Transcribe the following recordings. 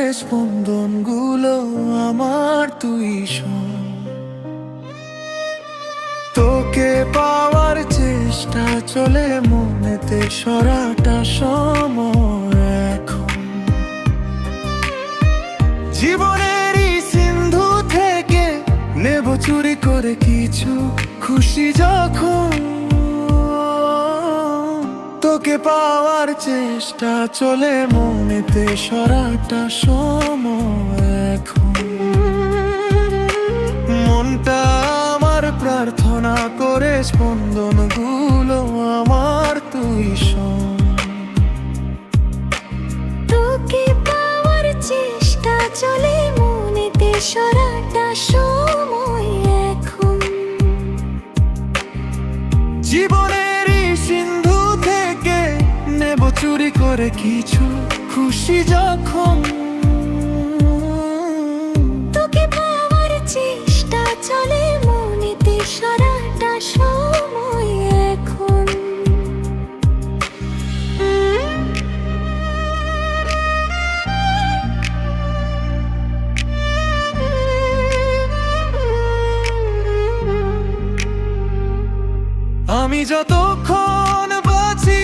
করে স্পন্দন গুলো আমার তুই শোন। তোকে পাওয়ার চেষ্টা চলে মনেতে সরাটা সময় এখন। জীবনেরই সিন্ধু থেকে নেব চুরি করে কিছু খুশি যখন। তোকে পাওয়ার চেষ্টা চলে মনেতে সরাটা সময় এখন। মনটা আমার প্রার্থনা করে স্পন্দন গুলো আমার তুই শোন। তোকে পাওয়ার চেষ্টা চলে মনেতে সরাটা সময় এখন। জীবনেরই সিন্ধু থেকে নেব চুরি করে কিছু খুশি যখন। তোকে পাওয়ার চেষ্টা চলে মনেতে সরাটা সময় এখন। আমি যতক্ষণ বাঁচি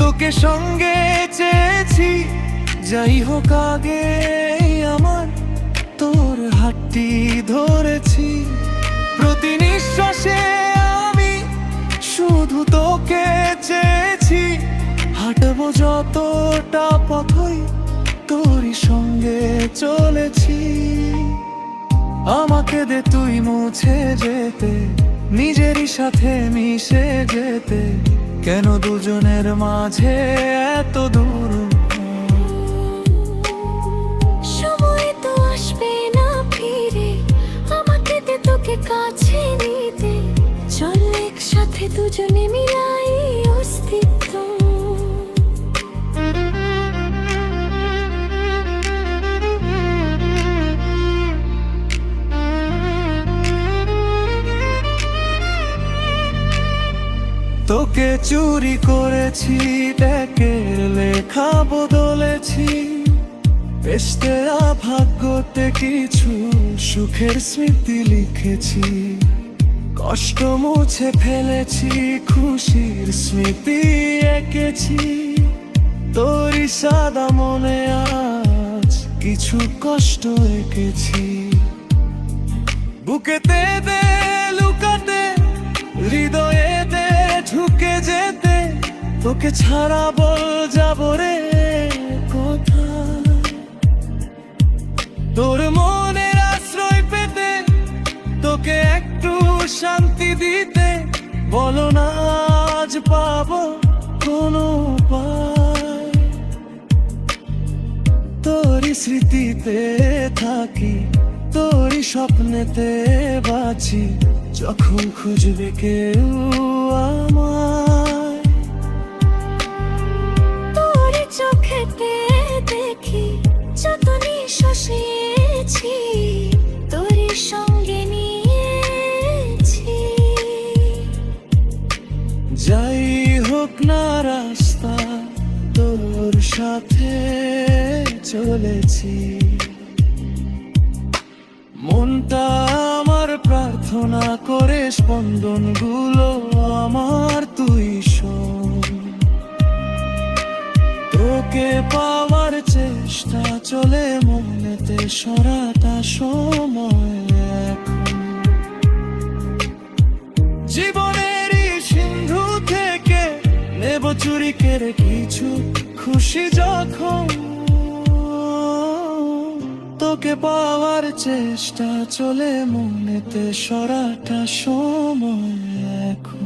তোকে সঙ্গে চেয়েছি, যাই হোক আগে আমার তোর হাতটি ধরেছি। প্রতি নিঃশ্বাসে আমি শুধু তোকে চেয়েছি, হাঁটবো যতটা পথই তোরই সঙ্গে চলেছি। আমাকে দে তুই মুছে যেতে, নিজেরই সাথে মিশে যেতে, কেন দুজনের মাঝে এত দূর। সময় তো আসবে না ফিরে, আমাকে দে তোকে কাছে নিতে। চল একসাথে দুজনে মিলাই অস্তিত্ব। তোকে চুরি করেছি, ট্যাকের লেখা বদলেছি, বেস্তে ভাগ্যতে কিছু সুখের স্মৃতি লিখেছি। কষ্ট মুছে ফেলেছি, খুশির স্মৃতি এঁকেছি। তোরই সাদা মনে আজ কিছু কষ্ট এঁকেছি। বুকেতে দে লুকাতে, হৃদয়ে দে ঝুঁকে যেতে, তোকে ছাড়া বল যাবো রে কোথায়। তোর মনের আশ্রয় পেতে, তোকে একটু শান্তি দিতে, বলো না আজ পাবো কোনো উপায়। তোরই স্মৃতিতে থাকি, তোরই স্বপ্নেতে বাঁচি, যখন খুঁজবে কেউ আমায়। তোর চোখেতে দেখি যত নিঃশ্বাসেছি, তোরই সঙ্গে নিয়েছি। যাই হোক না রাস্তা, তোর সাথে চলেছি। মনটা আমার প্রার্থনা করে স্পন্দন গুলো আমার তুই শোন। তোকে পাওয়ার চেষ্টা চলে মনেতে সরাটা সময় এখন। জীবনেরই সিন্ধু থেকে নেব চুরি করে কিছু খুশি যখন। তোকে পাওয়ার চেষ্টা চলে মনেতে সরাটা সময় এখন।